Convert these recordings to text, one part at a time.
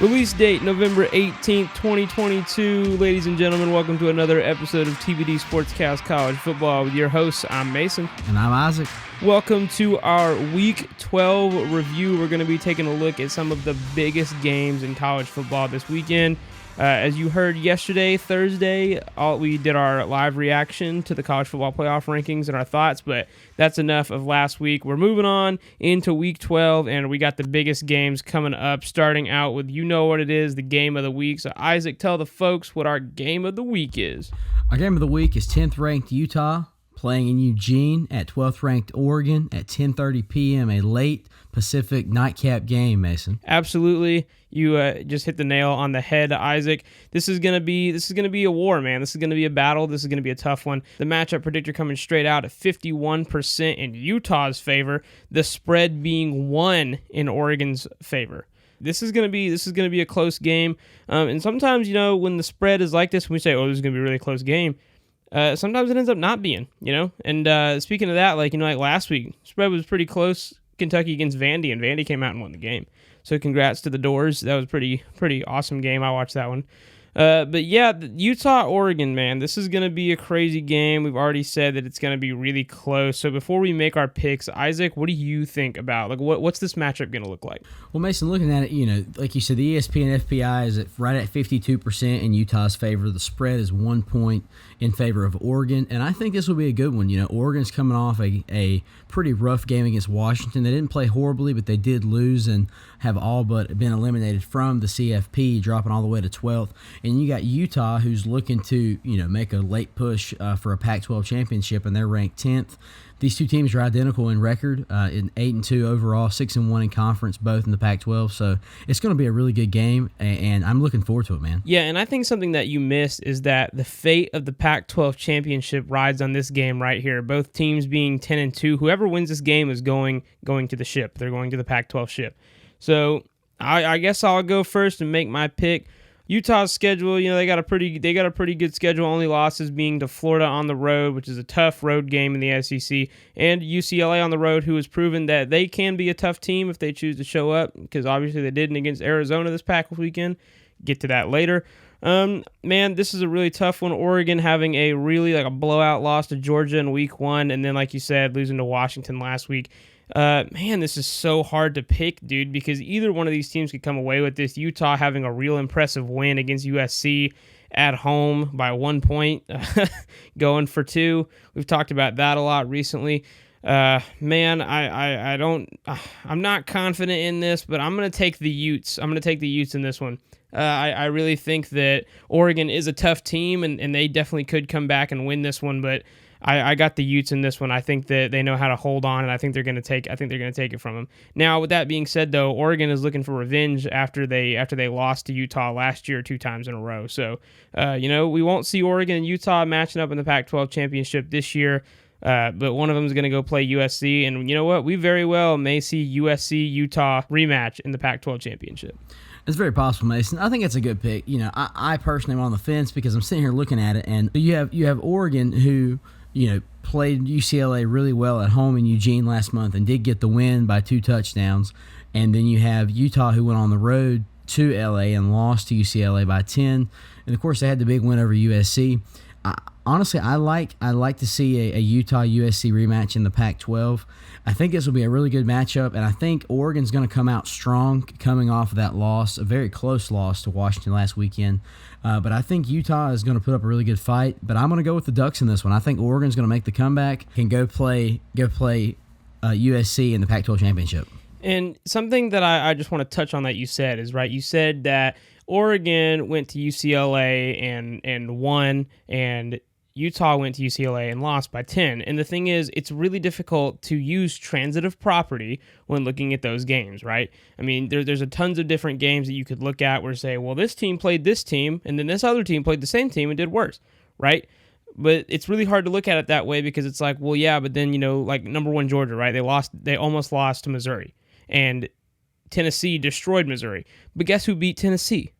Release date, November 18th, 2022. Ladies and gentlemen, welcome to another episode of TBD Sportscast College Football with your hosts. I'm Mason. And I'm Isaac. Welcome to our Week 12 review. We're going to be taking a look at some of the biggest games in college football this weekend. As you heard yesterday, Thursday, we did our live reaction to the college football playoff rankings and our thoughts, but that's enough of last week. We're moving on into Week 12, and we got the biggest games coming up, starting out with, you know what it is, the game of the week. So, Isaac, tell the folks what our game of the week is. Our game of the week is 10th-ranked Utah playing in Eugene at 12th-ranked Oregon at 10:30 p.m., a late Pacific nightcap game, Mason. Absolutely. You just hit the nail on the head, Isaac. This is gonna be a war, man. This is gonna be a battle. This is gonna be a tough one. The matchup predictor coming straight out at 51% in Utah's favor. The spread being 1 in Oregon's favor. This is gonna be a close game. And sometimes, you know, when the spread is like this, when we say, "Oh, this is gonna be a really close game," sometimes it ends up not being. You know. And speaking of that, like last week, spread was pretty close. Kentucky against Vandy, and Vandy came out and won the game. So congrats to the Doors. That was a pretty awesome game. I watched that one. But yeah, Utah-Oregon, man, this is going to be a crazy game. We've already said that it's going to be really close. So before we make our picks, Isaac, what do you think about? What's this matchup going to look like? Well, Mason, looking at it, like you said, the ESPN FPI is right at 52% in Utah's favor. The spread is 1 point in favor of Oregon, and I think this will be a good one. Oregon's coming off a pretty rough game against Washington. They didn't play horribly, but they did lose and have all but been eliminated from the CFP, dropping all the way to 12th. And you got Utah, who's looking to make a late push for a Pac-12 championship, and they're ranked 10th. These two teams are identical in record, in 8-2 overall, 6-1 in conference, both in the Pac-12. So it's going to be a really good game, and I'm looking forward to it, man. Yeah, and I think something that you missed is that the fate of the Pac-12 championship rides on this game right here. Both teams being 10-2. Whoever wins this game is going to the ship. They're going to the Pac-12 ship. So I guess I'll go first and make my pick. Utah's schedule, they got a pretty good schedule. Only losses being to Florida on the road, which is a tough road game in the SEC, and UCLA on the road, who has proven that they can be a tough team if they choose to show up, because obviously they didn't against Arizona this past weekend. Get to that later. Man, this is a really tough one. Oregon having a blowout loss to Georgia in week 1, and then, like you said, losing to Washington last week. Man, this is so hard to pick, dude, because either one of these teams could come away with this. Utah having a real impressive win against USC at home by 1 point, going for 2. We've talked about that a lot recently. Man, I'm not confident in this, but I'm going to take the Utes. I'm going to take the Utes in this one. I really think that Oregon is a tough team, and they definitely could come back and win this one, but I got the Utes in this one. I think that they know how to hold on, and I think they're going to take it from them. Now, with that being said, though, Oregon is looking for revenge after they lost to Utah last year 2 times in a row. So, we won't see Oregon and Utah matching up in the Pac-12 championship this year. But one of them is going to go play USC, and you know what? We very well may see USC-Utah rematch in the Pac-12 championship. It's very possible, Mason. I think it's a good pick. I personally am on the fence because I'm sitting here looking at it, and you have Oregon, who played UCLA really well at home in Eugene last month and did get the win by 2 touchdowns. And then you have Utah, who went on the road to LA and lost to UCLA by 10. And of course, they had the big win over USC. Honestly, I like to see a Utah-USC rematch in the Pac-12. I think this will be a really good matchup, and I think Oregon's going to come out strong coming off of that loss, a very close loss to Washington last weekend. But I think Utah is going to put up a really good fight, but I'm going to go with the Ducks in this one. I think Oregon's going to make the comeback and go play USC in the Pac-12 championship. And something that I just want to touch on that you said is, right, you said that Oregon went to UCLA and won, and Utah went to UCLA and lost by 10. And the thing is, it's really difficult to use transitive property when looking at those games, right? I mean, there's a tons of different games that you could look at where say, well, this team played this team, and then this other team played the same team and did worse, right? But it's really hard to look at it that way because it's like, well, yeah, but then, like number 1 Georgia, right? They almost lost to Missouri, and Tennessee destroyed Missouri. But guess who beat Tennessee?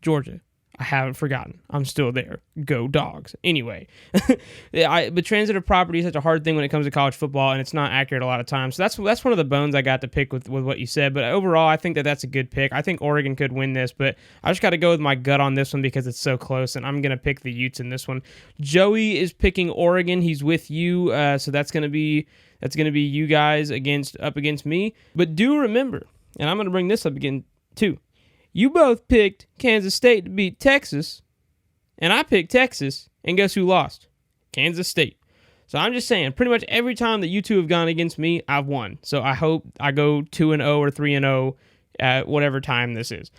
Georgia. I haven't forgotten. I'm still there. Go Dogs. Anyway, but transitive property is such a hard thing when it comes to college football, and it's not accurate a lot of times. So that's one of the bones I got to pick with what you said. But overall, I think that's a good pick. I think Oregon could win this, but I just got to go with my gut on this one because it's so close, and I'm going to pick the Utes in this one. Joey is picking Oregon. He's with you, so that's going to be you guys up against me. But do remember, and I'm going to bring this up again too, you both picked Kansas State to beat Texas, and I picked Texas, and guess who lost? Kansas State. So I'm just saying, pretty much every time that you two have gone against me, I've won. So I hope I go 2-0 or 3-0 at whatever time this is.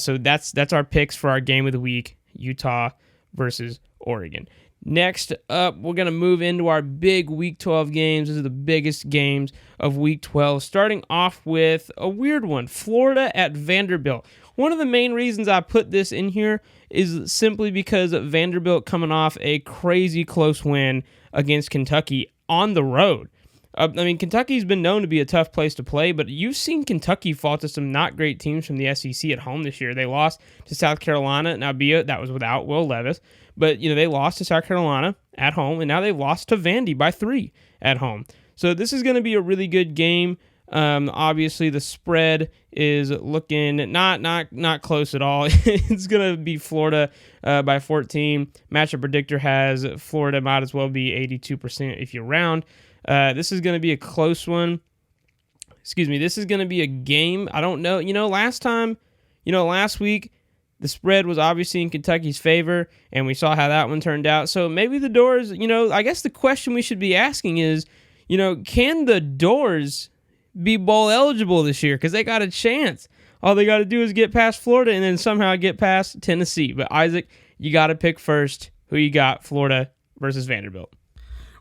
So that's our picks for our game of the week, Utah versus Oregon. Next up, we're going to move into our big Week 12 games. These are the biggest games of Week 12, starting off with a weird one, Florida at Vanderbilt. One of the main reasons I put this in here is simply because Vanderbilt coming off a crazy close win against Kentucky on the road. Kentucky's been known to be a tough place to play, but you've seen Kentucky fall to some not great teams from the SEC at home this year. They lost to South Carolina, now that was without Will Levis, but they lost to South Carolina at home, and now they've lost to Vandy by 3 at home. So this is going to be a really good game. Obviously, the spread is looking not close at all. It's going to be Florida by 14. Matchup predictor has Florida might as well be 82% if you round. This is going to be a close one. This is going to be a game. I don't know. Last week, the spread was obviously in Kentucky's favor, and we saw how that one turned out. So maybe the Doors, I guess the question we should be asking is, can the Doors be bowl eligible this year? Because they got a chance. All they got to do is get past Florida and then somehow get past Tennessee. But Isaac, you got to pick first. Who you got, Florida versus Vanderbilt?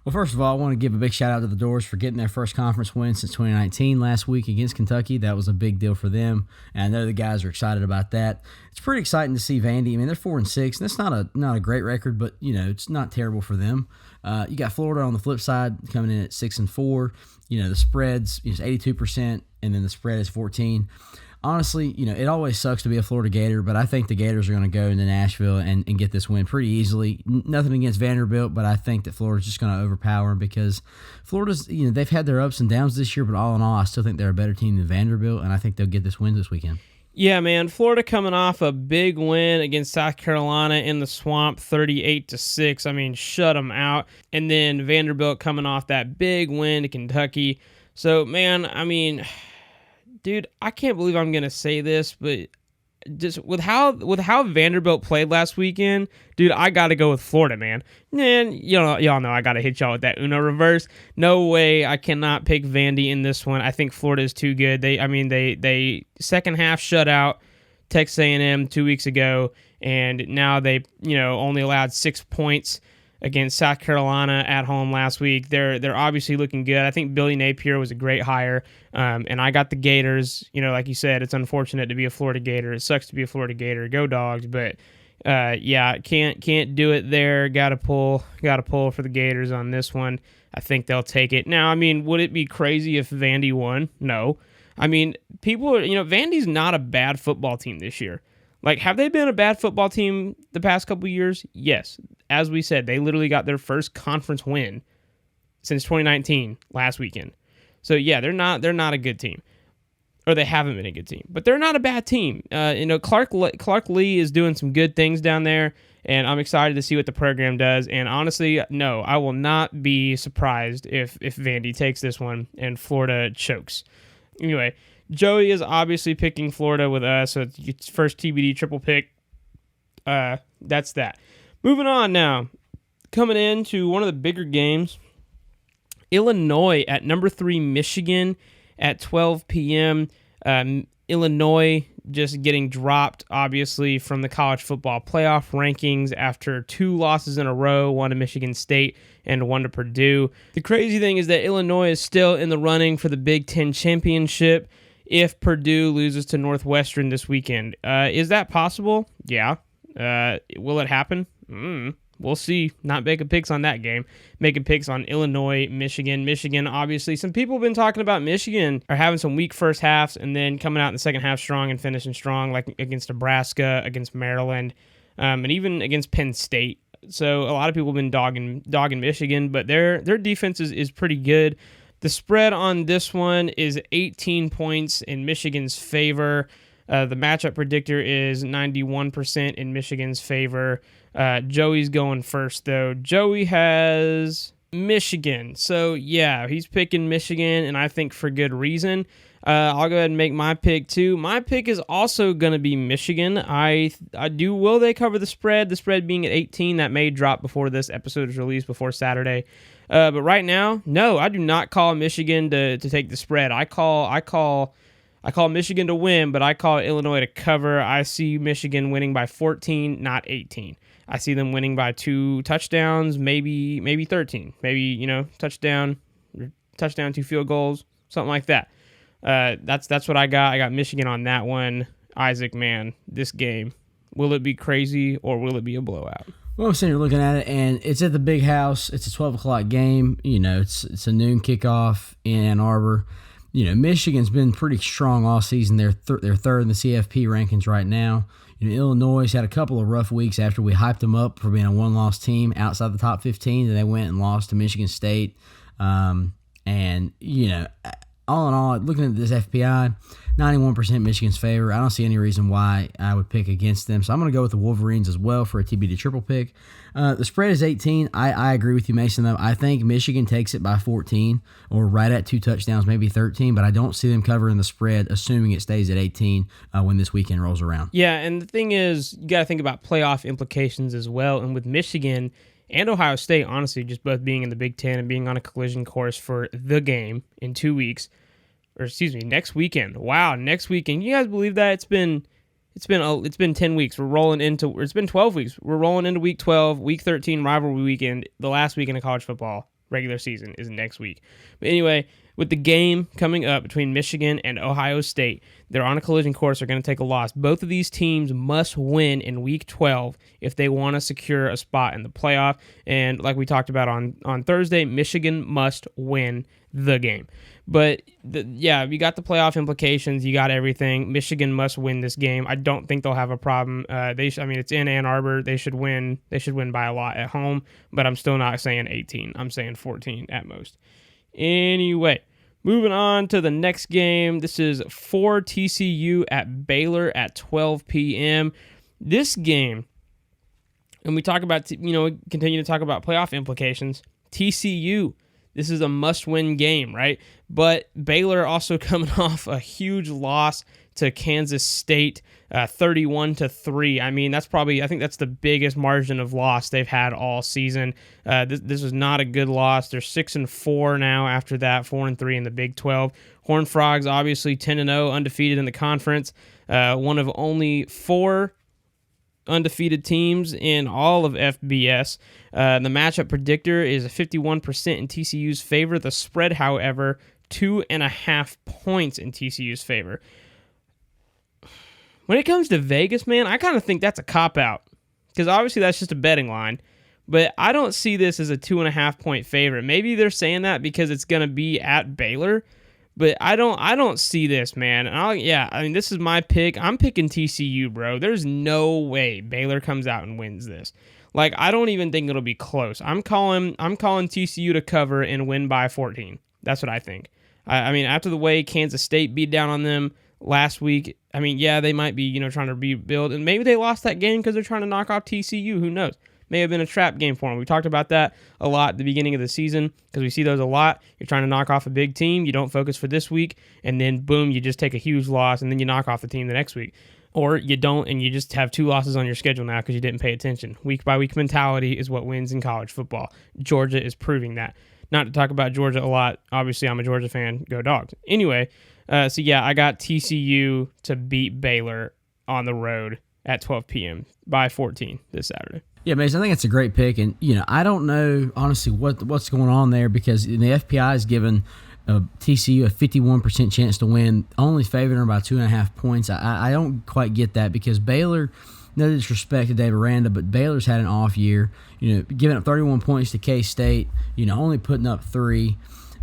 Well, first of all, I want to give a big shout out to the Doors for getting their first conference win since 2019 last week against Kentucky. That was a big deal for them, and I know the guys are excited about that. It's pretty exciting to see Vandy. They're 4-6, and that's not a great record, but it's not terrible for them. You got Florida on the flip side coming in at 6-4. The spread's 82%, and then the spread is 14. Honestly, it always sucks to be a Florida Gator, but I think the Gators are going to go into Nashville and get this win pretty easily. Nothing against Vanderbilt, but I think that Florida's just going to overpower them because Florida's, they've had their ups and downs this year, but all in all, I still think they're a better team than Vanderbilt, and I think they'll get this win this weekend. Yeah, man, Florida coming off a big win against South Carolina in the Swamp, 38-6. Shut them out. And then Vanderbilt coming off that big win to Kentucky. So, man, dude, I can't believe I'm going to say this, but just with how Vanderbilt played last weekend, dude, I got to go with Florida, man. And y'all know I got to hit y'all with that Uno reverse. No way, I cannot pick Vandy in this one. I think Florida is too good. They second half shutout Texas A&M 2 weeks ago, and now they only allowed 6 points against South Carolina at home last week. They're obviously looking good. I think Billy Napier was a great hire, and I got the Gators. Like you said, it's unfortunate to be a Florida Gator. It sucks to be a Florida Gator. Go Dogs! But can't do it there. Got to pull for the Gators on this one. I think they'll take it. Now, would it be crazy if Vandy won? No. People are, Vandy's not a bad football team this year. Have they been a bad football team the past couple years? Yes. As we said, they literally got their first conference win since 2019 last weekend. So, yeah, they're not a good team. Or they haven't been a good team. But they're not a bad team. Clark Lee is doing some good things down there, and I'm excited to see what the program does. And honestly, no, I will not be surprised if Vandy takes this one and Florida chokes. Anyway, Joey is obviously picking Florida with us, so it's first TBD triple pick. That's that. Moving on now. Coming into one of the bigger games, Illinois at number 3 Michigan at 12 p.m. Illinois just getting dropped, obviously, from the college football playoff rankings after 2 losses in a row, one to Michigan State and one to Purdue. The crazy thing is that Illinois is still in the running for the Big Ten Championship if Purdue loses to Northwestern this weekend. Is that possible? Yeah. Will it happen? We'll see. Not making picks on that game. Making picks on Illinois, Michigan. Michigan, obviously. Some people have been talking about Michigan are having some weak first halves and then coming out in the second half strong and finishing strong, like against Nebraska, against Maryland. and even against Penn State. So a lot of people have been dogging Michigan, but their defense is pretty good. The spread on this one is 18 points in Michigan's favor. The matchup predictor is 91% in Michigan's favor. Joey's going first, though. Joey has Michigan. So, yeah, he's picking Michigan, and I think for good reason. I'll go ahead and make my pick, too. My pick is also going to be Michigan. Will they cover the spread? The spread being at 18, that may drop before this episode is released, before Saturday. But right now, no, I do not call Michigan to take the spread. I call Michigan to win, but I call Illinois to cover. I see Michigan winning by 14, not 18. I see them winning by 2 touchdowns, maybe 13. Maybe, touchdown, 2 field goals, something like that. That's what I got. I got Michigan on that one. Isaac, man, this game, will it be crazy or will it be a blowout? Well, I'm sitting here looking at it, and it's at the Big House. It's a 12 o'clock game. It's a noon kickoff in Ann Arbor. Michigan's been pretty strong all season. They're third in the CFP rankings right now. Illinois had a couple of rough weeks after we hyped them up for being a one-loss team outside the top 15. Then they went and lost to Michigan State. All in all, looking at this FPI, 91% Michigan's favor. I don't see any reason why I would pick against them. So I'm going to go with the Wolverines as well for a TBD triple pick. The spread is 18. I agree with you, Mason, though. I think Michigan takes it by 14 or right at 2 touchdowns, maybe 13, but I don't see them covering the spread, assuming it stays at 18 when this weekend rolls around. Yeah, and the thing is, you got to think about playoff implications as well. And with Michigan and Ohio State, honestly, just both being in the Big Ten and being on a collision course for the game in 2 weeks, next weekend. Wow, next weekend. You guys believe that? It's been 10 weeks. It's been 12 weeks. We're rolling into week 12, week 13 rivalry weekend. The last weekend of college football regular season is next week. But anyway, with the game coming up between Michigan and Ohio State, they're on a collision course. They're going to take a loss. Both of these teams must win in week 12 if they want to secure a spot in the playoff. And like we talked about on Thursday, Michigan must win the game. But you got the playoff implications. You got everything. Michigan must win this game. I don't think they'll have a problem. It's in Ann Arbor. They should win. They should win by a lot at home. But I'm still not saying 18. I'm saying 14 at most. Anyway, moving on to the next game. This is for TCU at Baylor at 12 p.m. This game, and we talk about continue to talk about playoff implications. TCU. This is a must-win game, right? But Baylor also coming off a huge loss to Kansas State, 31-3. I think that's the biggest margin of loss they've had all season. This is not a good loss. They're 6-4 now after that, 4-3 in the Big 12. Horned Frogs obviously 10-0, undefeated in the conference. One of only 4 undefeated teams in all of FBS. The matchup predictor is 51% in TCU's favor. The spread, however, 2.5 points in TCU's favor. When it comes to Vegas, man, I kind of think that's a cop-out because obviously that's just a betting line, but I don't see this as a 2.5 point favorite. Maybe they're saying that because it's going to be at Baylor, but I don't see this, man. This is my pick. I'm picking TCU, bro. There's no way Baylor comes out and wins this. I don't even think it'll be close. I'm calling TCU to cover and win by 14. That's what I think. After the way Kansas State beat down on them last week, they might be, trying to rebuild, and maybe they lost that game because they're trying to knock off TCU. Who knows? May have been a trap game for them. We talked about that a lot at the beginning of the season because we see those a lot. You're trying to knock off a big team. You don't focus for this week, and then boom, you just take a huge loss, and then you knock off the team the next week. Or you don't, and you just have 2 losses on your schedule now because you didn't pay attention. Week-by-week mentality is what wins in college football. Georgia is proving that. Not to talk about Georgia a lot. Obviously, I'm a Georgia fan. Go Dogs. Anyway, I got TCU to beat Baylor on the road at 12 p.m. by 14 this Saturday. Yeah, Mason, I think it's a great pick, and I don't know honestly what's going on there because the FPI is given TCU a 51% chance to win, only favoring her by 2.5 points. I don't quite get that because Baylor, no disrespect to Dave Aranda, but Baylor's had an off year. Giving up 31 points to K-State, only putting up 3.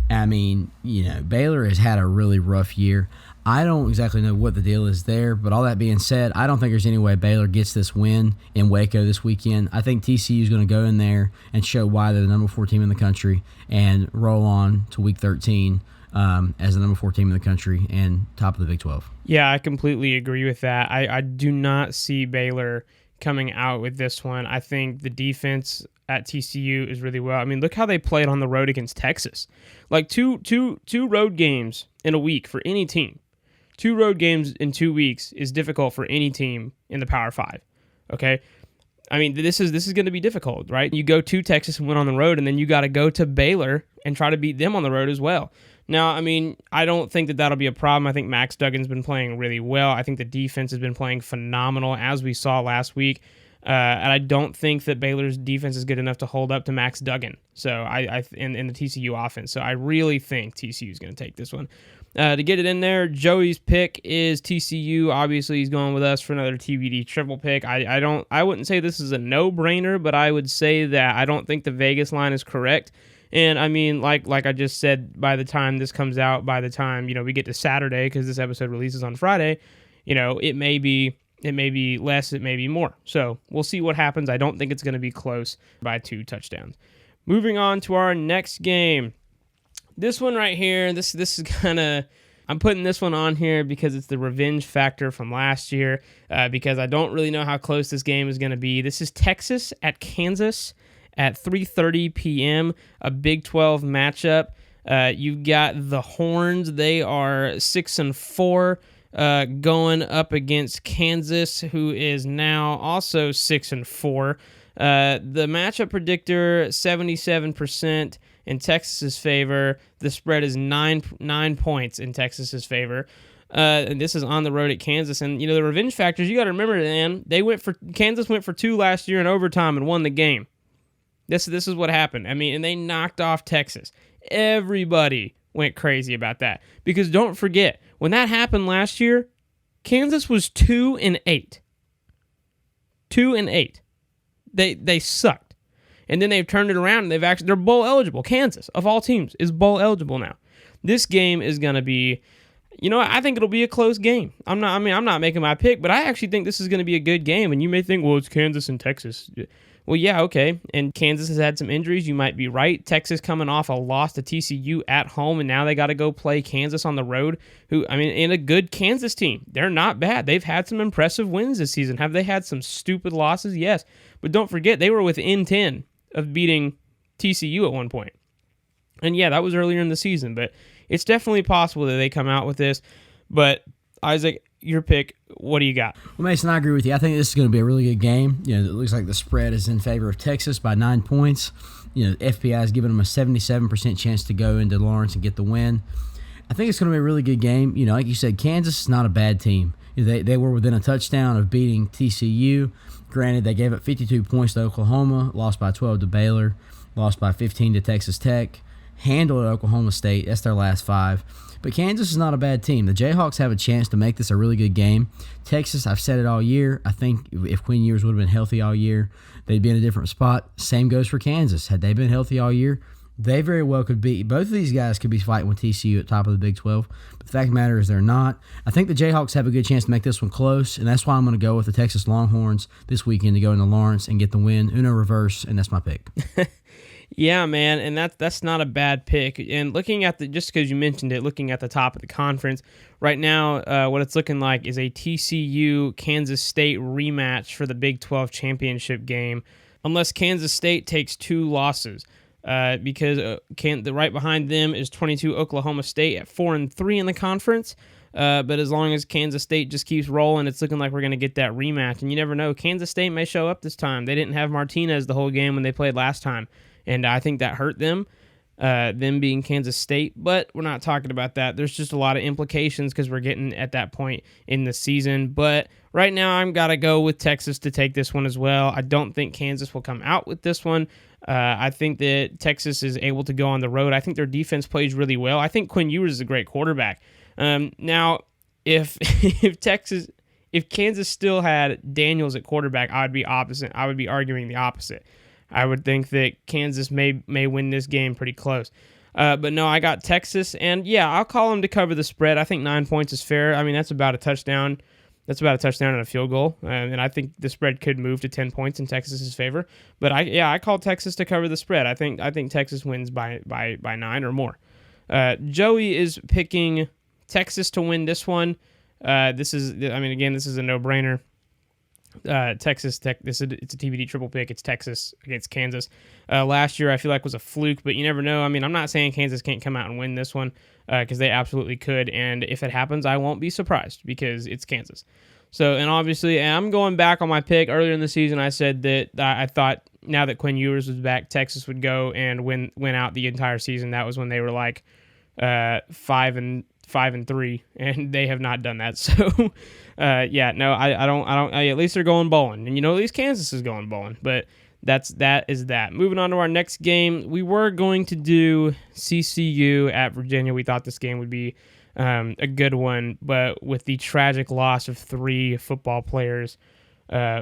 Baylor has had a really rough year. I don't exactly know what the deal is there, but all that being said, I don't think there's any way Baylor gets this win in Waco this weekend. I think TCU is going to go in there and show why they're the number 4 team in the country and roll on to Week 13 as the number 4 team in the country and top of the Big 12. Yeah, I completely agree with that. I do not see Baylor coming out with this one. I think the defense at TCU is really well. I mean, look how they played on the road against Texas. Like two road games in a week for any team. 2 road games in 2 weeks is difficult for any team in the Power 5. Okay? I mean, this is going to be difficult, right? You go to Texas and win on the road, and then you got to go to Baylor and try to beat them on the road as well. Now, I mean, I don't think that that'll be a problem. I think Max Duggan's been playing really well. I think the defense has been playing phenomenal, as we saw last week. And I don't think that Baylor's defense is good enough to hold up to Max Duggan. So in the TCU offense. So I really think TCU is going to take this one. To get it in there, Joey's pick is TCU. Obviously, he's going with us for another TBD triple pick. I wouldn't say this is a no-brainer, but I would say that I don't think the Vegas line is correct. And I mean, like I just said, by the time this comes out, by the time we get to Saturday, because this episode releases on Friday, it may be less, it may be more. So we'll see what happens. I don't think it's going to be close by 2 touchdowns. Moving on to our next game. This one right here, this is kind of, I'm putting this one on here because it's the revenge factor from last year, because I don't really know how close this game is going to be. This is Texas at Kansas at 3:30 p.m., a Big 12 matchup. You've got the Horns. They are 6-4. Going up against Kansas, who is now also 6-4. The matchup predictor, 77% in Texas's favor. The spread is 9 points in Texas's favor. And this is on the road at Kansas. And the revenge factors, you got to remember, man, Kansas went for 2 last year in overtime and won the game. This is what happened. I mean, and they knocked off Texas. Everybody went crazy about that, because don't forget, when that happened last year, Kansas was 2-8. 2-8. They sucked, and then they've turned it around and they're bowl eligible. Kansas, of all teams, is bowl eligible now. This game is gonna be, I think it'll be a close game. I'm not making my pick, but I actually think this is gonna be a good game. And you may think, well, it's Kansas and Texas. Well, yeah, okay. And Kansas has had some injuries. You might be right. Texas coming off a loss to TCU at home, and now they got to go play Kansas on the road, in a good Kansas team. They're not bad. They've had some impressive wins this season. Have they had some stupid losses? Yes. But don't forget, they were within 10 of beating TCU at one point. And yeah, that was earlier in the season, but it's definitely possible that they come out with this. But Isaac, your pick, what do you got? Well, Mason, I agree with you. I think this is going to be a really good game. It looks like the spread is in favor of Texas by 9 points. FPI has given them a 77% chance to go into Lawrence and get the win. I think it's going to be a really good game. Like you said, Kansas is not a bad team. They were within a touchdown of beating TCU. Granted, they gave up 52 points to Oklahoma, lost by 12 to Baylor, lost by 15 to Texas Tech, handled Oklahoma State. That's their last 5. But Kansas is not a bad team. The Jayhawks have a chance to make this a really good game. Texas, I've said it all year. I think if Quinn Ewers would have been healthy all year, they'd be in a different spot. Same goes for Kansas. Had they been healthy all year, they very well could be. Both of these guys could be fighting with TCU at top of the Big 12. But the fact of the matter is they're not. I think the Jayhawks have a good chance to make this one close, and that's why I'm going to go with the Texas Longhorns this weekend to go into Lawrence and get the win. Uno reverse, and that's my pick. Yeah, man, and that's not a bad pick. And looking at just because you mentioned it, looking at the top of the conference, right now what it's looking like is a TCU-Kansas State rematch for the Big 12 Championship game, unless Kansas State takes 2 losses. Because right behind them is 22 Oklahoma State at 4-3 in the conference. But as long as Kansas State just keeps rolling, it's looking like we're going to get that rematch. And you never know, Kansas State may show up this time. They didn't have Martinez the whole game when they played last time, and I think that hurt them being Kansas State. But we're not talking about that. There's just a lot of implications because we're getting at that point in the season. But right now, I'm got to go with Texas to take this one as well. I don't think Kansas will come out with this one. I think that Texas is able to go on the road. I think their defense plays really well. I think Quinn Ewers is a great quarterback. Now, if Kansas still had Daniels at quarterback, I would be opposite. I would be arguing the opposite. I would think that Kansas may win this game pretty close. But no, I got Texas, and yeah, I'll call them to cover the spread. I think 9 points is fair. I mean, that's about a touchdown. That's about a touchdown and a field goal, and I think the spread could move to 10 points in Texas's favor. But I call Texas to cover the spread. I think Texas wins by 9 or more. Joey is picking Texas to win this one. This is a no-brainer. It's a TBD triple pick. It's Texas against Kansas. Last year I feel like was a fluke, but you never know. I mean, I'm not saying Kansas can't come out and win this one because they absolutely could, and if it happens, I won't be surprised because it's Kansas. So, and obviously, I'm going back on my pick earlier in the season. I said that I thought now that Quinn Ewers was back, Texas would go and win out the entire season. That was when they were like 5-3, and they have not done that. So, I don't. At least they're going bowling, and at least Kansas is going bowling. But that is that. Moving on to our next game, we were going to do CCU at Virginia. We thought this game would be a good one, but with the tragic loss of 3 football players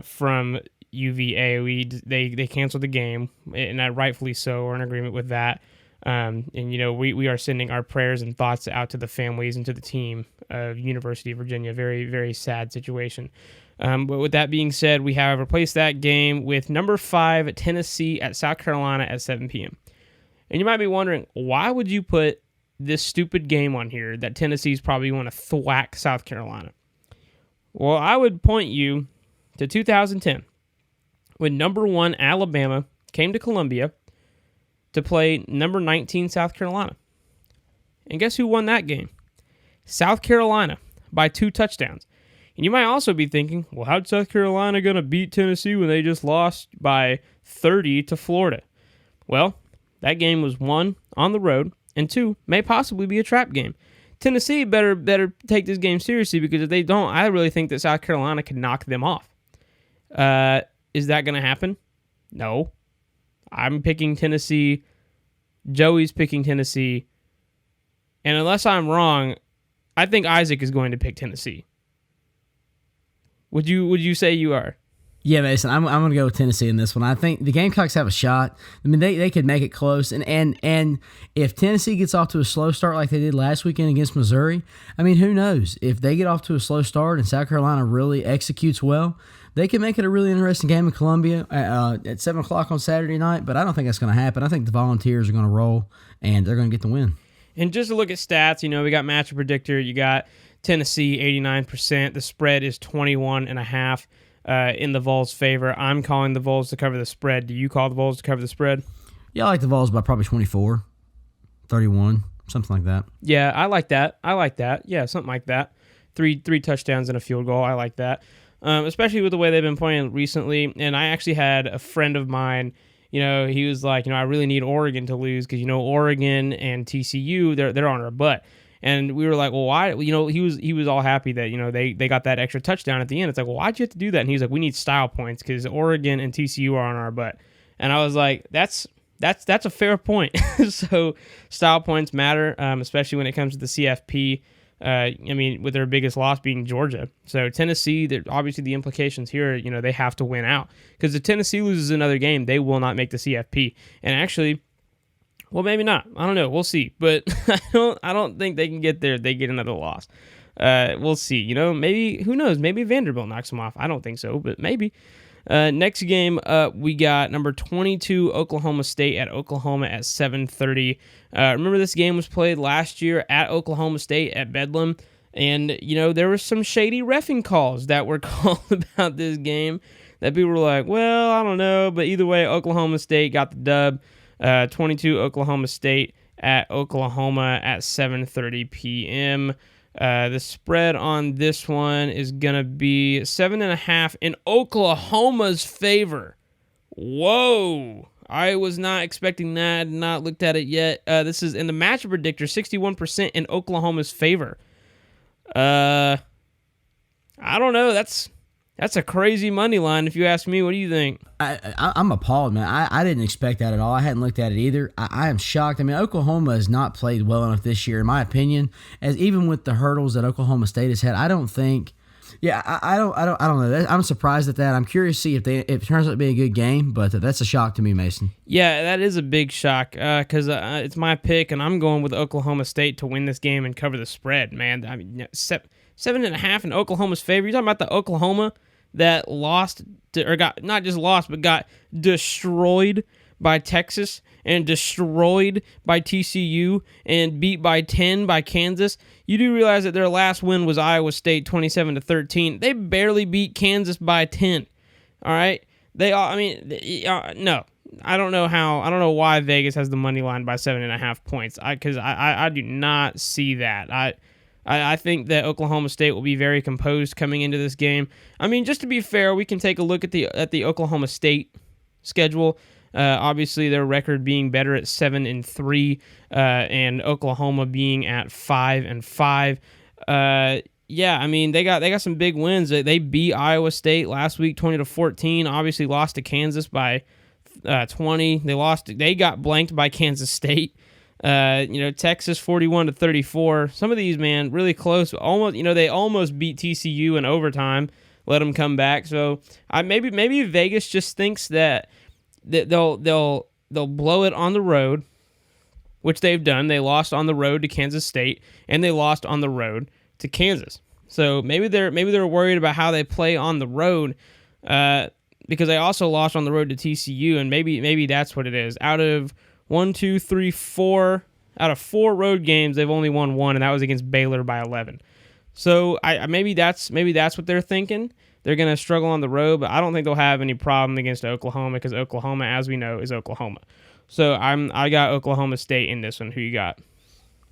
from UVA, they canceled the game, and rightfully so. We're in agreement with that. We are sending our prayers and thoughts out to the families and to the team of University of Virginia. Very, very sad situation. But with that being said, we have replaced that game with number 5 Tennessee at South Carolina at 7 p.m. And you might be wondering, why would you put this stupid game on here that Tennessee's probably going to thwack South Carolina? Well, I would point you to 2010 when number 1 Alabama came to Columbia to play number 19 South Carolina. And guess who won that game? South Carolina by 2 touchdowns. And you might also be thinking, well, how'd South Carolina going to beat Tennessee when they just lost by 30 to Florida? Well, that game was 1, on the road, and 2, may possibly be a trap game. Tennessee better take this game seriously, because if they don't, I really think that South Carolina can knock them off. Is that going to happen? No. I'm picking Tennessee. Joey's picking Tennessee. And unless I'm wrong, I think Isaac is going to pick Tennessee. Would you say you are? Yeah, Mason, I'm going to go with Tennessee in this one. I think the Gamecocks have a shot. I mean, they could make it close. And if Tennessee gets off to a slow start like they did last weekend against Missouri, I mean, who knows? If they get off to a slow start and South Carolina really executes well, they can make it a really interesting game in Columbia at 7 o'clock on Saturday night, but I don't think that's going to happen. I think the Volunteers are going to roll, and they're going to get the win. And just to look at stats, we got matchup predictor. You got Tennessee 89%. The spread is 21.5 in the Vols' favor. I'm calling the Vols to cover the spread. Do you call the Vols to cover the spread? Yeah, I like the Vols by probably 24, 31, something like that. Yeah, I like that. Yeah, something like that. Three touchdowns and a field goal. I like that. Especially with the way they've been playing recently. And I actually had a friend of mine, he was like, I really need Oregon to lose because, Oregon and TCU, they're on our butt. And we were like, well, why? He was all happy that, they got that extra touchdown at the end. It's like, well, why'd you have to do that? And he was like, we need style points because Oregon and TCU are on our butt. And I was like, that's a fair point. So style points matter, especially when it comes to the CFP. With their biggest loss being Georgia. So Tennessee, obviously the implications here, they have to win out. Because if Tennessee loses another game, they will not make the CFP. And actually, well, maybe not. I don't know. We'll see. But I don't think they can get there if they get another loss. We'll see. Maybe, who knows? Maybe Vanderbilt knocks them off. I don't think so, but maybe. Next game, we got number 22 Oklahoma State at Oklahoma at 7:30. Remember this game was played last year at Oklahoma State at Bedlam, and there were some shady reffing calls that were called about this game that people were like, well, I don't know, but either way, Oklahoma State got the dub. 22 Oklahoma State at Oklahoma at 7:30 p.m. The spread on this one is going to be 7.5 in Oklahoma's favor. Whoa. I was not expecting that. Not looked at it yet. This is in the matchup predictor, 61% in Oklahoma's favor. I don't know. That's a crazy money line if you ask me. What do you think? I'm appalled, man. I didn't expect that at all. I hadn't looked at it either. I am shocked. I mean, Oklahoma has not played well enough this year, in my opinion, as even with the hurdles that Oklahoma State has had. I don't think Yeah, I don't know. I'm surprised at that. I'm curious to see if it turns out to be a good game, but that's a shock to me, Mason. Yeah, that is a big shock because it's my pick, and I'm going with Oklahoma State to win this game and cover the spread, man. I mean, 7.5 in Oklahoma's favor. You're talking about the Oklahoma that lost or got not just lost, but got destroyed by Texas and destroyed by TCU and beat by 10 by Kansas. You do realize that their last win was Iowa State 27-13. They barely beat Kansas by 10. All right? No. I don't know why Vegas has the money line by 7.5 points. Because I do not see that. I think that Oklahoma State will be very composed coming into this game. I mean, just to be fair, we can take a look at the Oklahoma State schedule. Obviously, their record being better at 7-3, and Oklahoma being at 5-5. Yeah, I mean they got some big wins. They beat Iowa State last week 20-14. Obviously, lost to Kansas by 20. They got blanked by Kansas State. Texas 41-34. Some of these, man, really close. Almost, they almost beat TCU in overtime. Let them come back. So maybe Vegas just thinks that they'll blow it on the road, which they've done. They lost on the road to Kansas State, and they lost on the road to Kansas. So maybe they're worried about how they play on the road, because they also lost on the road to TCU, and maybe that's what it is. Out of 4 road games, they've only won one, and that was against Baylor by 11. So maybe that's what they're thinking. They're going to struggle on the road, but I don't think they'll have any problem against Oklahoma because Oklahoma, as we know, is Oklahoma. So I got Oklahoma State in this one. Who you got?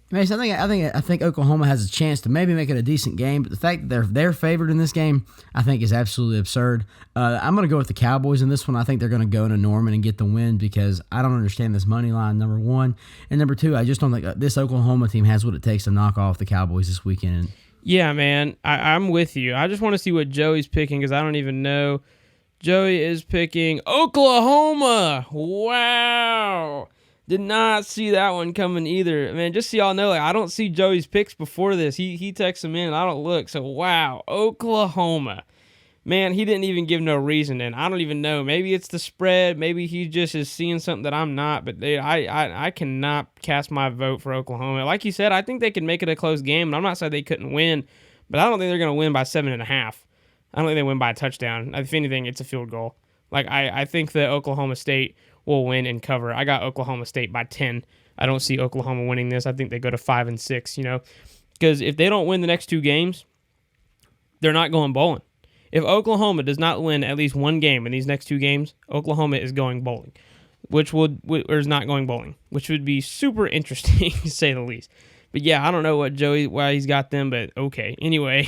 Mason, I think Oklahoma has a chance to maybe make it a decent game, but the fact that they're favored in this game, I think, is absolutely absurd. I'm going to go with the Cowboys in this one. I think they're going to go into Norman and get the win because I don't understand this money line, number one. And number two, I just don't think this Oklahoma team has what it takes to knock off the Cowboys this weekend. Yeah, man, I'm with you. I just want to see what Joey's picking because I don't even know. Joey is picking Oklahoma. Wow. Did not see that one coming either. Man, just so y'all know, I don't see Joey's picks before this. He texts them in, and I don't look. So, wow, Oklahoma. Man, he didn't even give no reason, and I don't even know. Maybe it's the spread. Maybe he just is seeing something that I'm not. But I cannot cast my vote for Oklahoma. Like you said, I think they can make it a close game, and I'm not saying they couldn't win, but I don't think they're going to win by 7.5. I don't think they win by a touchdown. If anything, it's a field goal. I think that Oklahoma State will win and cover. I got Oklahoma State by 10. I don't see Oklahoma winning this. I think they go to 5-6, because if they don't win the next two games, they're not going bowling. If Oklahoma does not win at least one game in these next two games, Oklahoma is going bowling, or is not going bowling, which would be super interesting to say the least. But yeah, I don't know why he's got them, but okay. Anyway,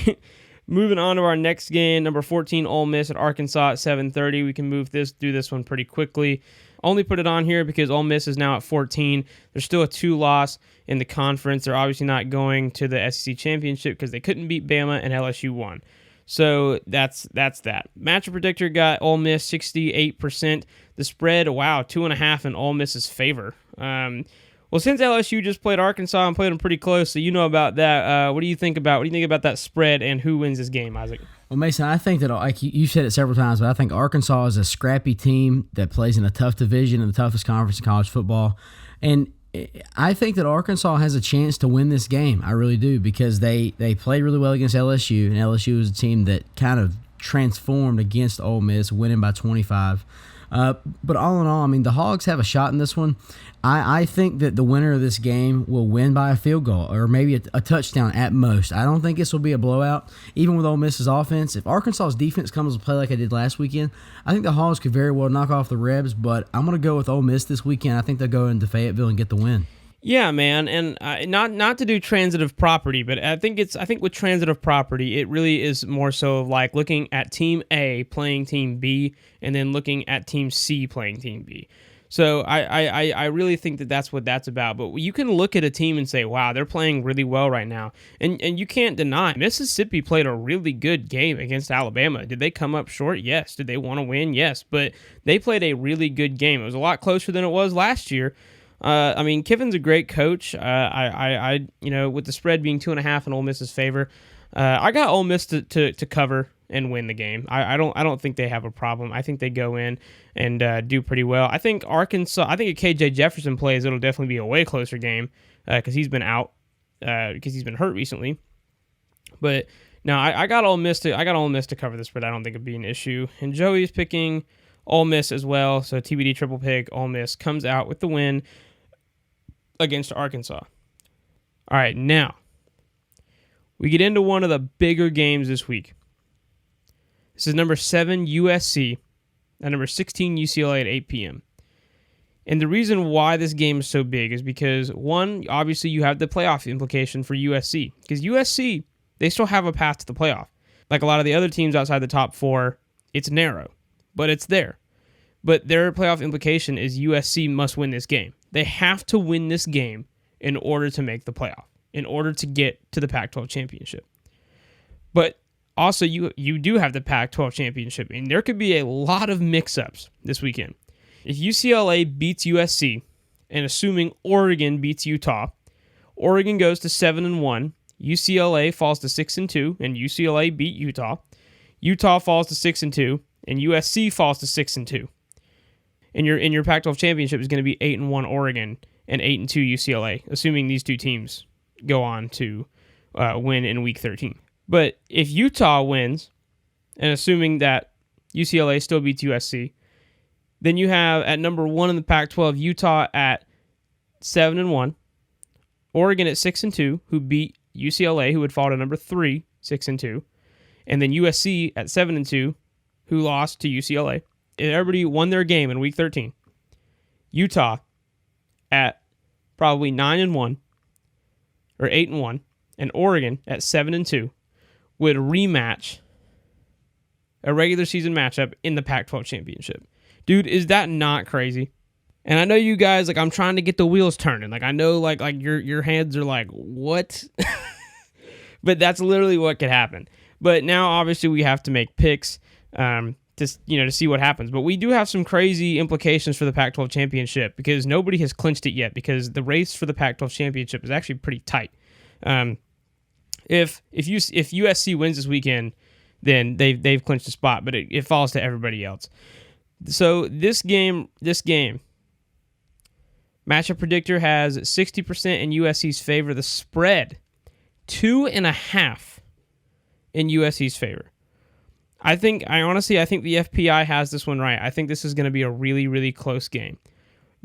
moving on to our next game, number 14, Ole Miss at Arkansas at 7:30. We can move through this one pretty quickly. Only put it on here because Ole Miss is now at 14. There's still a 2-loss in the conference. They're obviously not going to the SEC Championship because they couldn't beat Bama and LSU won. So that's that. Matchup predictor got Ole Miss 68%. The spread, wow, 2.5 in Ole Miss's favor. Well, since LSU just played Arkansas and played them pretty close, so you know about that. What do you think about that spread and who wins this game, Isaac? Well, Mason, I think that, like you said it several times, but I think Arkansas is a scrappy team that plays in a tough division in the toughest conference in college football. And I think that Arkansas has a chance to win this game. I really do, because they played really well against LSU, and LSU is a team that kind of transformed against Ole Miss, winning by 25. But all in all, I mean, the Hogs have a shot in this one. I think that the winner of this game will win by a field goal or maybe a touchdown at most. I don't think this will be a blowout, even with Ole Miss's offense. If Arkansas's defense comes to play like I did last weekend, I think the Hogs could very well knock off the Rebs, but I'm going to go with Ole Miss this weekend. I think they'll go into Fayetteville and get the win. Yeah, man, and not to do transitive property, but I think with transitive property, it really is more so of like looking at Team A playing Team B and then looking at Team C playing Team B. So I really think that that's what that's about. But you can look at a team and say, wow, they're playing really well right now. And you can't deny Mississippi played a really good game against Alabama. Did they come up short? Yes. Did they want to win? Yes. But they played a really good game. It was a lot closer than it was last year. I mean, Kiffin's a great coach. With the spread being 2.5 in Ole Miss's favor, I got Ole Miss to cover and win the game. I don't think they have a problem. I think they go in and do pretty well. I think Arkansas. I think if KJ Jefferson plays, it'll definitely be a way closer game because he's been out because he's been hurt recently. But no, I got Ole Miss to cover this, but I don't think it'd be an issue. And Joey's picking Ole Miss as well. So TBD triple pick. Ole Miss comes out with the win against Arkansas. All right, now we get into one of the bigger games this week. This is number 7 USC and number 16 UCLA at 8 p.m. And the reason why this game is so big is because, one, obviously you have the playoff implication for USC. Because USC, they still have a path to the playoff. Like a lot of the other teams outside the top 4, it's narrow, but it's there. But their playoff implication is USC must win this game. They have to win this game in order to make the playoff, in order to get to the Pac-12 Championship. But also, you do have the Pac-12 Championship, and there could be a lot of mix-ups this weekend. If UCLA beats USC, and assuming Oregon beats Utah, Oregon goes to 7-1, UCLA falls to 6-2, and UCLA beat Utah. Utah falls to 6-2, and USC falls to 6-2. And your Pac-12 Championship is going to be 8-1 Oregon and 8-2 UCLA, assuming these two teams go on to win in Week 13. But if Utah wins, and assuming that UCLA still beats USC, then you have at number 1 in the Pac-12 Utah at 7-1, Oregon at 6-2, who beat UCLA, who would fall to number 3, 6-2, and then USC at 7-2, who lost to UCLA. Everybody won their game in Week 13. Utah at probably 9-1 or 8-1, and Oregon at 7-2 would rematch a regular season matchup in the Pac-12 Championship. Dude, is that not crazy? And I know you guys, like, I'm trying to get the wheels turning. Like, I know, like your hands are like, what? But that's literally what could happen. But now, obviously, we have to make picks to see what happens. But we do have some crazy implications for the Pac-12 Championship because nobody has clinched it yet because the race for the Pac-12 Championship is actually pretty tight. If USC wins this weekend, then they've clinched a spot, but it falls to everybody else. So this game, matchup predictor has 60% in USC's favor. The spread, 2.5 in USC's favor. I think the FPI has this one right. I think this is going to be a really, really close game.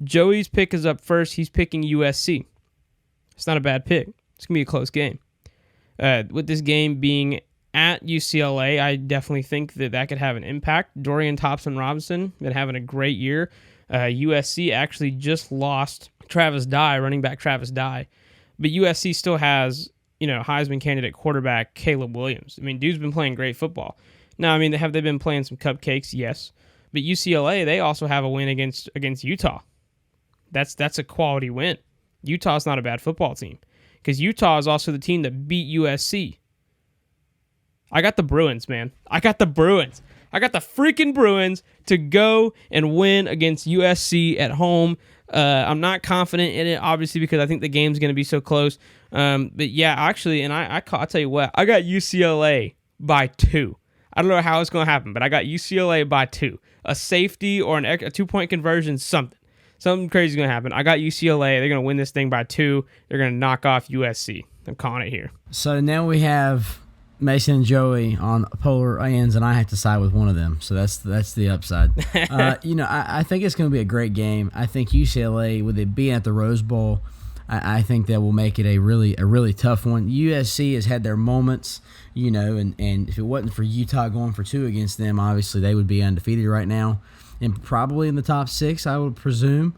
Joey's pick is up first. He's picking USC. It's not a bad pick. It's going to be a close game. With this game being at UCLA, I definitely think that could have an impact. Dorian Thompson-Robinson been having a great year. USC actually just lost running back Travis Dye. But USC still has, Heisman candidate quarterback Caleb Williams. I mean, dude's been playing great football. Now, I mean, have they been playing some cupcakes? Yes. But UCLA, they also have a win against Utah. That's a quality win. Utah's not a bad football team because Utah is also the team that beat USC. I got the Bruins, man. I got the freaking Bruins to go and win against USC at home. I'm not confident in it, obviously, because I think the game's going to be so close. But yeah, actually, and I'll tell you what, I got UCLA by 2. I don't know how it's going to happen, but I got UCLA by 2. A safety or a 2-point conversion, something. Something crazy is going to happen. I got UCLA. They're going to win this thing by 2. They're going to knock off USC. I'm calling it here. So now we have Mason and Joey on polar ends, and I have to side with one of them. So that's the upside. I think it's going to be a great game. I think UCLA, with it being at the Rose Bowl, I think that will make it a really tough one. USC has had their moments, and if it wasn't for Utah going for 2 against them, obviously they would be undefeated right now and probably in the top 6, I would presume.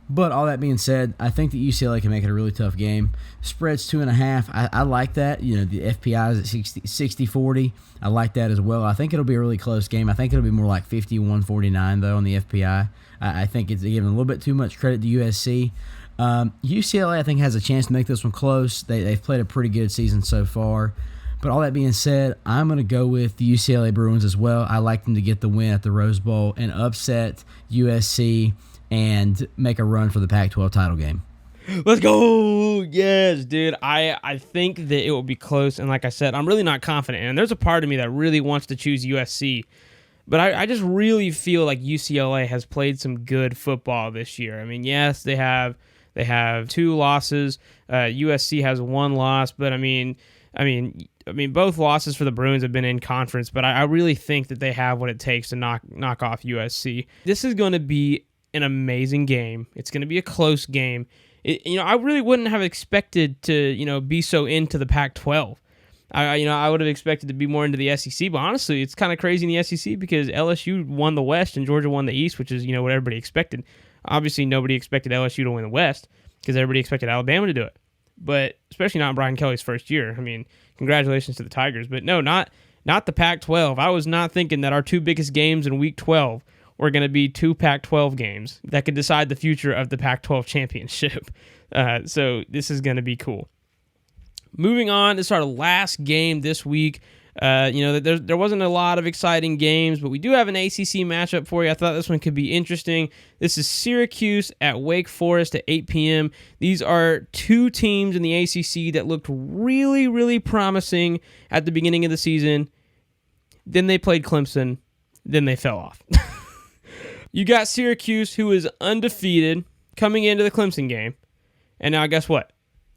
But all that being said, I think that UCLA can make it a really tough game. Spread's 2.5. I like that. The FPI is at 60-40. I like that as well. I think it'll be a really close game. I think it'll be more like 51-49, though, on the FPI. I think it's giving a little bit too much credit to USC. UCLA, I think, has a chance to make this one close. They've played a pretty good season so far. But all that being said, I'm going to go with the UCLA Bruins as well. I like them to get the win at the Rose Bowl and upset USC and make a run for the Pac-12 title game. Let's go. Yes, dude. I think that it will be close. And like I said, I'm really not confident. And there's a part of me that really wants to choose USC. But I just really feel like UCLA has played some good football this year. I mean, yes, they have 2 losses. USC has 1 loss, but I mean, both losses for the Bruins have been in conference. But I really think that they have what it takes to knock off USC. This is going to be an amazing game. It's going to be a close game. I really wouldn't have expected to be so into the Pac-12. I would have expected to be more into the SEC, but honestly, it's kind of crazy in the SEC because LSU won the West and Georgia won the East, which is what everybody expected. Obviously, nobody expected LSU to win the West because everybody expected Alabama to do it, but especially not in Brian Kelly's first year. I mean, congratulations to the Tigers, but no, not the Pac-12. I was not thinking that our 2 biggest games in Week 12 were going to be 2 Pac-12 games that could decide the future of the Pac-12 Championship. So this is going to be cool. Moving on, this is our last game this week. There wasn't a lot of exciting games, but we do have an ACC matchup for you. I thought this one could be interesting. This is Syracuse at Wake Forest at 8 p.m. These are 2 teams in the ACC that looked really, really promising at the beginning of the season. Then they played Clemson. Then they fell off. You got Syracuse, who is undefeated, coming into the Clemson game. And now guess what?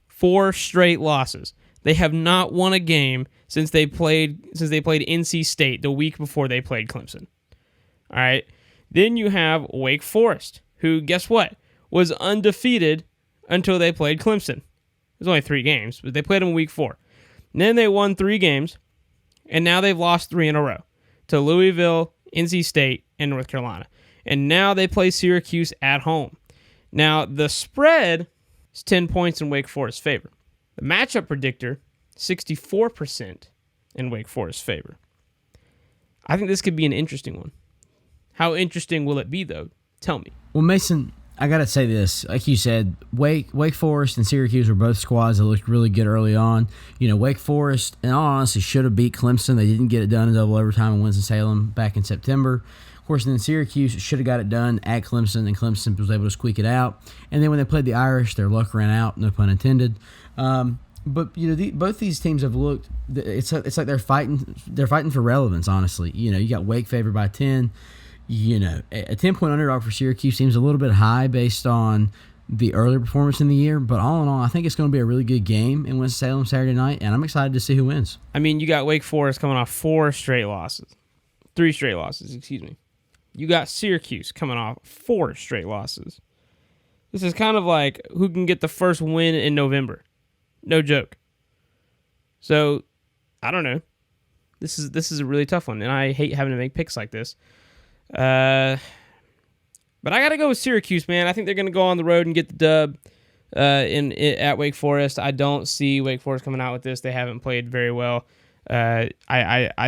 4 straight losses. They have not won a game since they played NC State the week before they played Clemson. All right. Then you have Wake Forest, who, guess what, was undefeated until they played Clemson. There's only 3 games, but they played them in week 4. And then they won 3 games, and now they've lost 3 in a row to Louisville, NC State, and North Carolina. And now they play Syracuse at home. Now, the spread is 10 points in Wake Forest's favor. The matchup predictor, 64% in Wake Forest's favor. I think this could be an interesting one. How interesting will it be, though? Tell me. Well, Mason, I got to say this. Like you said, Wake Forest and Syracuse were both squads that looked really good early on. Wake Forest, in all honesty, should have beat Clemson. They didn't get it done in double overtime in Winston-Salem back in September. Of course, then Syracuse should have got it done at Clemson, and Clemson was able to squeak it out. And then when they played the Irish, their luck ran out, no pun intended. But both these teams have looked. It's like they're fighting for relevance. Honestly, you got Wake favored by 10. A 10-point underdog for Syracuse seems a little bit high based on the earlier performance in the year. But all in all, I think it's going to be a really good game in Winston-Salem Saturday night, and I'm excited to see who wins. I mean, you got Wake Forest coming off 3 straight losses. Excuse me. You got Syracuse coming off 4 straight losses. This is kind of like who can get the first win in November. No joke. So, I don't know. This is a really tough one, and I hate having to make picks like this. But I got to go with Syracuse, man. I think they're going to go on the road and get the dub at Wake Forest. I don't see Wake Forest coming out with this. They haven't played very well. I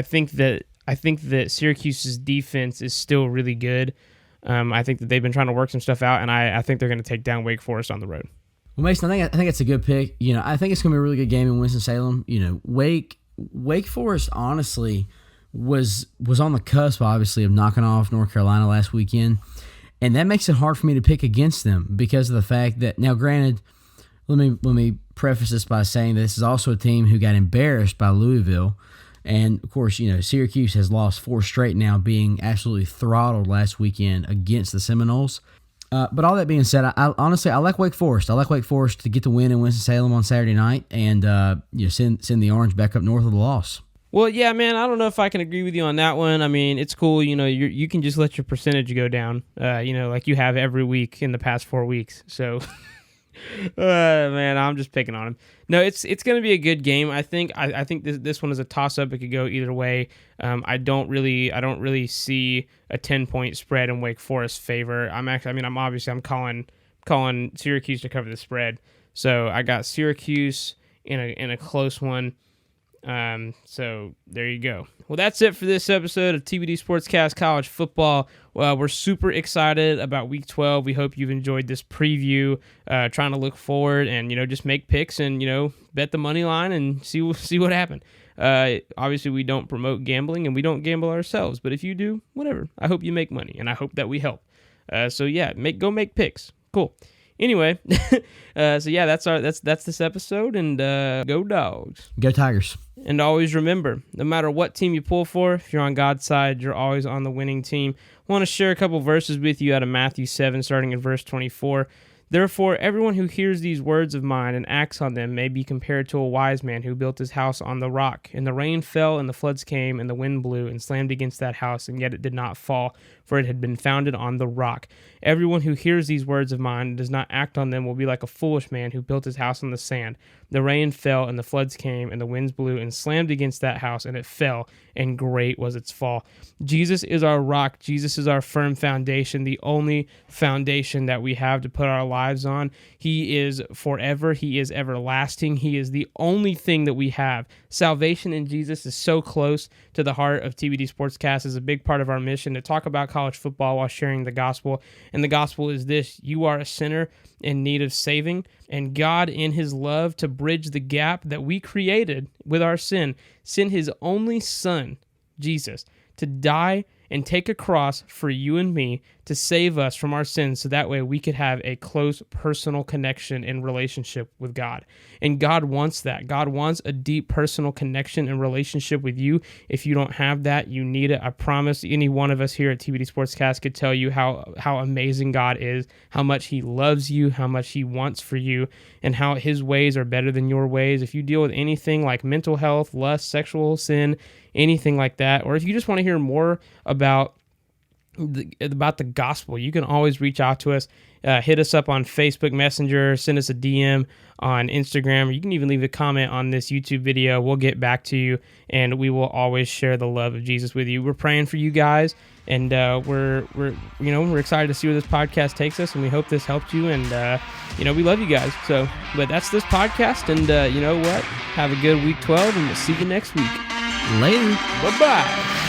think that Syracuse's defense is still really good. I think that they've been trying to work some stuff out, and I think they're going to take down Wake Forest on the road. Well, Mason, I think it's a good pick. I think it's going to be a really good game in Winston-Salem. Wake Forest honestly was on the cusp, obviously, of knocking off North Carolina last weekend, and that makes it hard for me to pick against them because of the fact that, now granted, let me preface this by saying that this is also a team who got embarrassed by Louisville, and of course, Syracuse has lost 4 straight now, being absolutely throttled last weekend against the Seminoles. But all that being said, I honestly like Wake Forest. I like Wake Forest to get the win in Winston-Salem on Saturday night and send the Orange back up north of the loss. Well, yeah, man, I don't know if I can agree with you on that one. I mean, it's cool. You can just let your percentage go down, like you have every week in the past 4 weeks. So, man, I'm just picking on him. No, it's going to be a good game. I think this one is a toss-up. It could go either way. I don't really see a 10-point spread in Wake Forest's favor. I'm calling Syracuse to cover the spread. So I got Syracuse in a close one. So there you go. Well, that's it for this episode of TBD Sportscast College Football. Well, we're super excited about Week 12. We hope you've enjoyed this preview, trying to look forward and, just make picks and, bet the money line and see what happened. Obviously, we don't promote gambling and we don't gamble ourselves, but if you do, whatever. I hope you make money and I hope that we help. So yeah, go make picks. Cool. Anyway, so yeah, that's this episode, and go Dogs. Go Tigers. And always remember, no matter what team you pull for, if you're on God's side, you're always on the winning team. I want to share a couple verses with you out of Matthew 7, starting in verse 24. Therefore, everyone who hears these words of mine and acts on them may be compared to a wise man who built his house on the rock. And the rain fell, and the floods came, and the wind blew and slammed against that house, and yet it did not fall, for it had been founded on the rock. Everyone who hears these words of mine and does not act on them will be like a foolish man who built his house on the sand. The rain fell, and the floods came, and the winds blew and slammed against that house, and it fell, and great was its fall. Jesus is our rock. Jesus is our firm foundation, the only foundation that we have to put our lives on. He is forever. He is everlasting. He is the only thing that we have. Salvation in Jesus is so close to the heart of TBD Sportscast. Is a big part of our mission to talk about college football while sharing the gospel. And the gospel is this: you are a sinner in need of saving, and God, in his love to bridge the gap that we created with our sin, sent his only son, Jesus, to die and take a cross for you and me to save us from our sins, so that way we could have a close personal connection and relationship with God. And God wants that. God wants a deep personal connection and relationship with you. If you don't have that, you need it. I promise any one of us here at TBD Sportscast could tell you how amazing God is, how much he loves you, how much he wants for you, and how his ways are better than your ways. If you deal with anything like mental health, lust, sexual sin, anything like that, or if you just want to hear more about the gospel, you can always reach out to us. Hit us up on Facebook Messenger, send us a DM on Instagram. You can even leave a comment on this YouTube video. We'll get back to you, and we will always share the love of Jesus with you. We're praying for you guys, and we're excited to see where this podcast takes us, and we hope this helped you. And we love you guys. So, but that's this podcast, and you know what? Have a good week 12, and we'll see you next week. Later. Bye-bye.